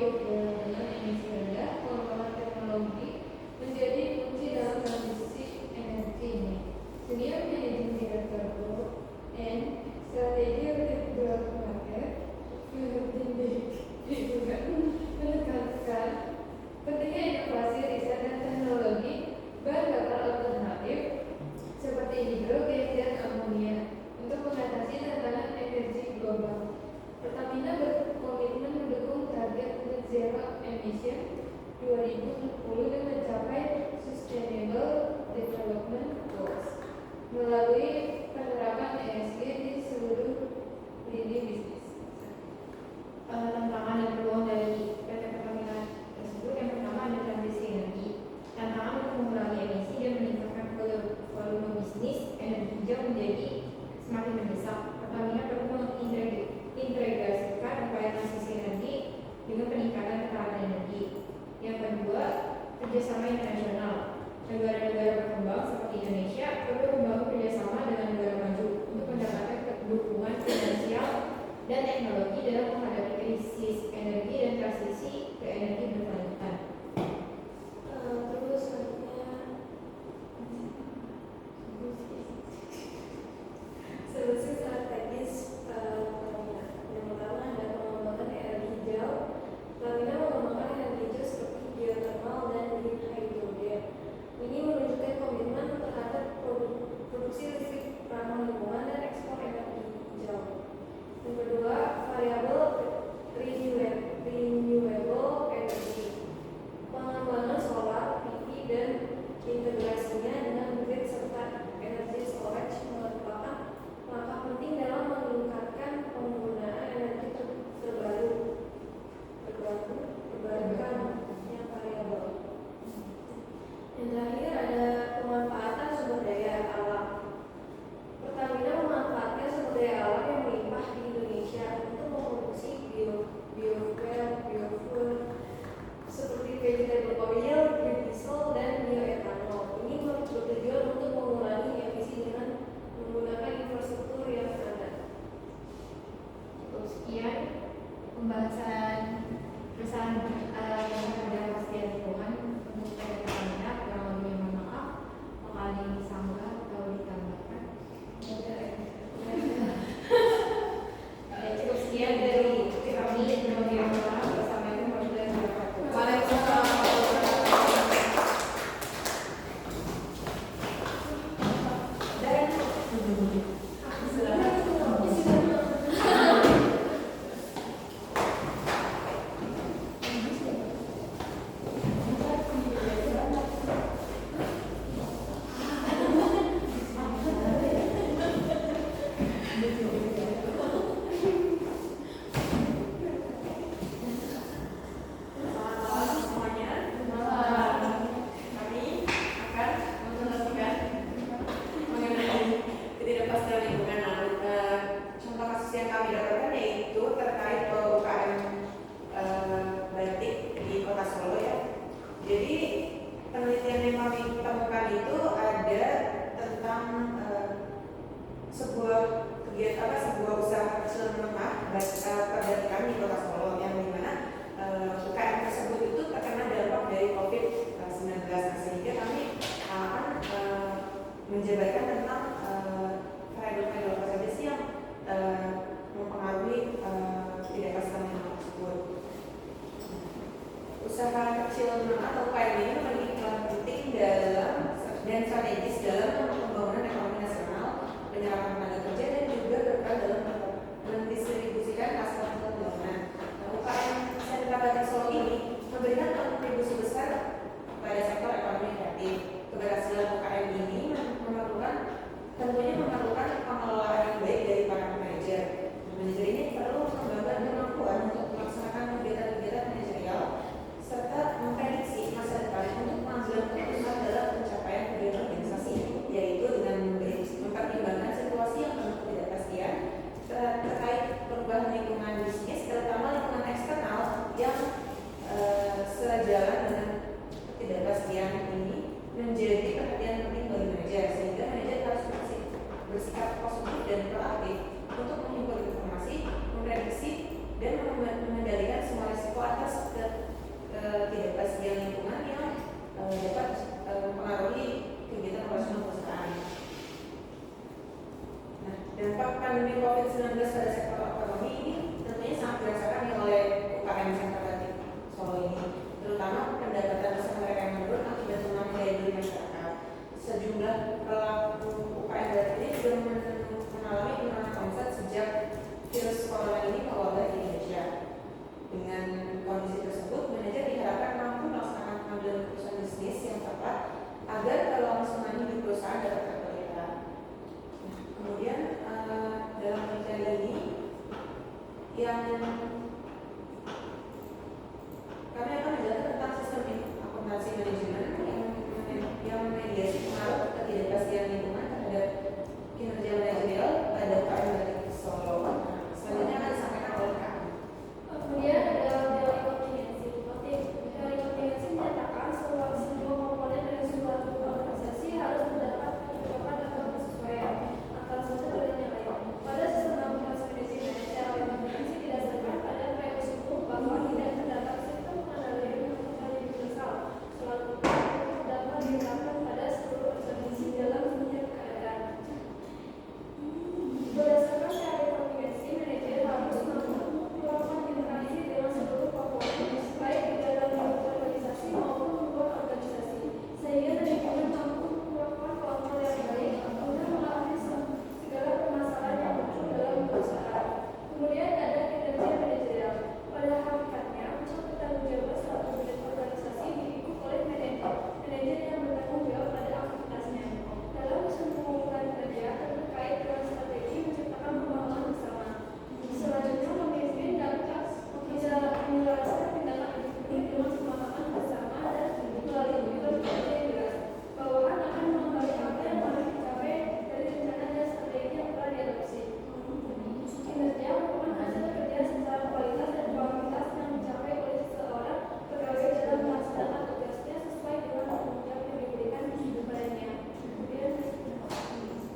biofuel dengan emisi rendah, pengembangan teknologi menjadi kunci dalam transisi energi ini. Senior Managing Director Group and Strategy of Growth Market, juga menekankan pentingnya inovasi riset dan teknologi bahan bakar alternatif seperti hidrogen dan amonia untuk mengatasi tantangan energi global. Pertamina berkomitmen mendukung target net zero emission 2060 dan mencapai Sustainable Development Goals melalui penerapan ESG di seluruh lini bisnis. Tantangan dan peluang dari PT Pertamina tersebut, yang pertama ada transisi energi. Tantangan untuk mengurangi emisi dan meningkatkan volume bisnis energi hijau menjadi semakin mendesak. Pertamina perlu mengintegrasikan upaya transisi energi dengan peningkatan ketahanan energi. Yang kedua, kerjasama internasional. Negara-negara berkembang seperti Indonesia perlu membangun kerjasama dengan negara maju untuk mendapatkan dukungan finansial dan teknologi dalam menghadapi krisis energi dan transisi ke energi berkelanjutan. Terus solusi strategis Pertamina. Yang pertama ada pengembangan energi hijau. Pertamina mengembangkan energi hijau seperti geothermal dan green hydrogen. Ini menunjukkan komitmen terhadap produksi listrik ramah lingkungan dan ekspor energi hijau. Yang kedua, variabel renewable energy. Pengembangan solar, PV, dan integrasinya dengan grid serta energy storage merupakan langkah penting dalam meningkatkan penggunaan energi terbarukan yang variabel. Yang terakhir ada pemanfaatan sumber daya alam. Pertamina memanfaatkan sumber daya alam yang melimpah di Indonesia untuk memproduksi biofuel seperti vegetable oil, biodiesel, dan bioetanol. Ini bertujuan untuk mengurangi emisi dengan menggunakan infrastruktur yang ada. Sekian pembahasan perusahaan yang ada kepastian lingkungan untuk PT Pertamina. Kurang lebihnya mohon maaf. Mengali sanggah atau ditambahkan. Cukup sekian dari kami. Assalamualaikum warahmatullahi wabarakatuh. Waalaikumsalam. Menjabarkan tentang variabel-variabel apa saja sih yang mempengaruhi tidak keselamatan tersebut. Usaha kecil menengah atau UKM ini memiliki peran penting dalam dan strategis dalam pembangunan ekonomi nasional, penyerapan tenaga kerja, dan juga berperan dalam mendistribusikan hasil pembangunan. UKM Sentra Batik Solo ini memberikan kontribusi besar pada sektor ekonomi kreatif. Keberhasilan UKM ini tentunya memerlukan pengelolaan yang baik dari para manajer. Manajer ini perlu mengembangkan kemampuan untuk melaksanakan kegiatan-kegiatan manajerial serta memprediksi masa depan virus corona ini mewabah di Indonesia. Dengan kondisi tersebut, manajer diharapkan mampu melaksanakan pengambilan keputusan bisnis yang tepat agar kelangsungan hidup perusahaan dapat terpelihara. Kemudian dalam penelitian ini yang kami akan menjelaskan tentang sistem akuntansi manajemen yang memediasi pengaruh ketidakpastian lingkungan terhadap kinerja manajerial pada UKM Batik Solo. Selanjutnya akan disampaikan oleh Kak. Kemudian ada teori kontingensi. Teori kontingensi menyatakan sebuah komponen dari suatu organisasi harus mendapat kecocokan atau kesesuaian antara satu dengan yang lain. Pada sistem akuntansi manajemen, teori kontingensi didasarkan pada premis umum bahwa tidak terdapat sistem pengendalian yang universal. Suatu hukum dapat diterapkan pada seluruh organisasi dalam setiap keadaan. Berdasarkan teori kontingensi, manajer harus mampu melakukan interaksi dengan seluruh komponen, baik di dalam organisasi maupun luar organisasi, sehingga manajemen mampu melakukan kontrol yang baik untuk mengatasi segala permasalahan yang muncul dalam perusahaan. Kemudian ada kinerja manajerial. Pada hakikatnya, unsur bertanggung jawab suatu unit organisasi dipikul oleh manajer yang bertanggung jawab pada aktivitasnya. Dalam keseluruhan kerja terkait dengan strategi menciptakan pembangunan bersama. Selanjutnya, pemimpin dapat menjelaskan tindakan individu dengan pemahaman bersama dan melalui kerja yang jelas. Bawahan akan mengembali apa yang telah dicapai dari rencana dan strategi yang telah diadopsi. Kinerja merupakan hasil kerja secara kualitas dan kuantitas yang dicapai oleh seseorang pegawai dalam melaksanakan tugasnya sesuai dengan tanggung jawab yang diberikan kepadanya. Kemudian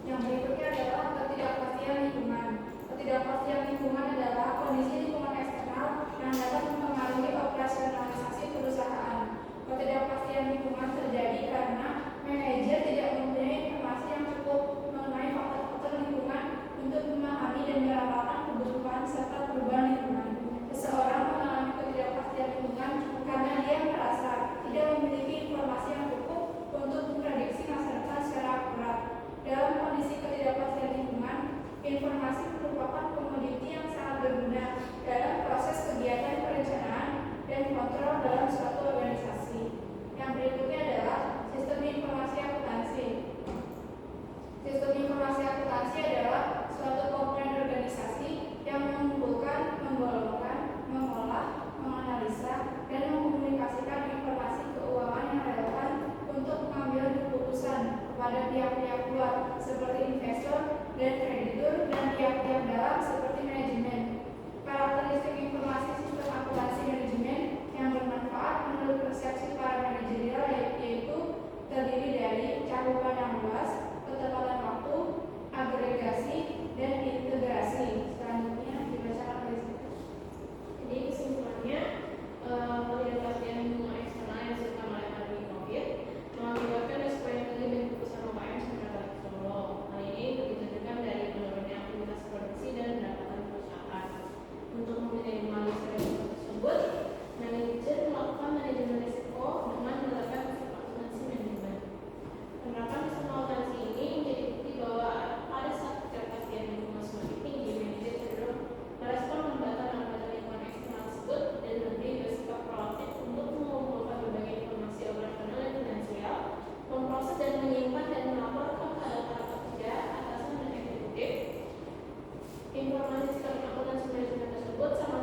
yang berikutnya adalah ketidakpastian lingkungan. Ketidakpastian lingkungan adalah kondisi lingkungan eksternal yang dapat mempengaruhi operasionalisasi perusahaan. Ketidakpastian lingkungan terjadi karena manajer tidak mempunyai informasi yang cukup mengenai faktor-faktor lingkungan untuk memahami dan merapalkan kebutuhan serta perubahan lingkungan. Seseorang mengalami ketidakpastian lingkungan karena dia merasa tidak memiliki informasi yang cukup untuk memprediksi masa depan secara akurat. Dalam kondisi ketidakpastian lingkungan, informasi merupakan komoditi yang sangat berguna dalam proses kegiatan perencanaan dan kontrol dalam suatu organisasi. Yang berikutnya adalah sistem informasi akuntansi. Sistem informasi akuntansi adalah suatu komponen organisasi yang mengumpulkan, menggolongkan, mengolah, menganalisa, dan mengkomunikasikan informasi keuangan yang relevan untuk mengambil keputusan kepada pihak-pihak luar seperti investor dan kreditur dan pihak-pihak dalam seperti manajemen. Karakteristik informasi sistem akuntansi manajemen yang bermanfaat menurut persepsi para manajerial yaitu terdiri dari cakupan yang luas, ketepatan waktu, agregasi, dan integrasi. Selanjutnya dibacakan oleh saya. Jadi kesimpulannya, ketidakpastian lingkungan eksternal yang disebutkan oleh pandemi COVID mengakibatkan risiko yang tinggi bagi perusahaan UKM secara Batik Solo. Hal ini ditentukan dari menurunnya aktivitas produksi dan pendapatan perusahaan. Untuk meminimalisir risiko tersebut, manajer melakukan manajemen risiko dengan menerapkan sistem akuntansi manajemen. Penerapan sistem akuntansi ini menjadi bukti bahwa pada saat ketidakpastian lingkungan semakin tinggi, manajer cenderung merespon hambatan-hambatan lingkungan eksternal tersebut dan lebih bersikap proaktif untuk mengumpulkan berbagai informasi operasional dan finansial, memproses dan menyimpan dan melaporkan kepada para pekerja, atasan dan eksekutif. Informasi sistem akuntansi manajemen tersebut sangat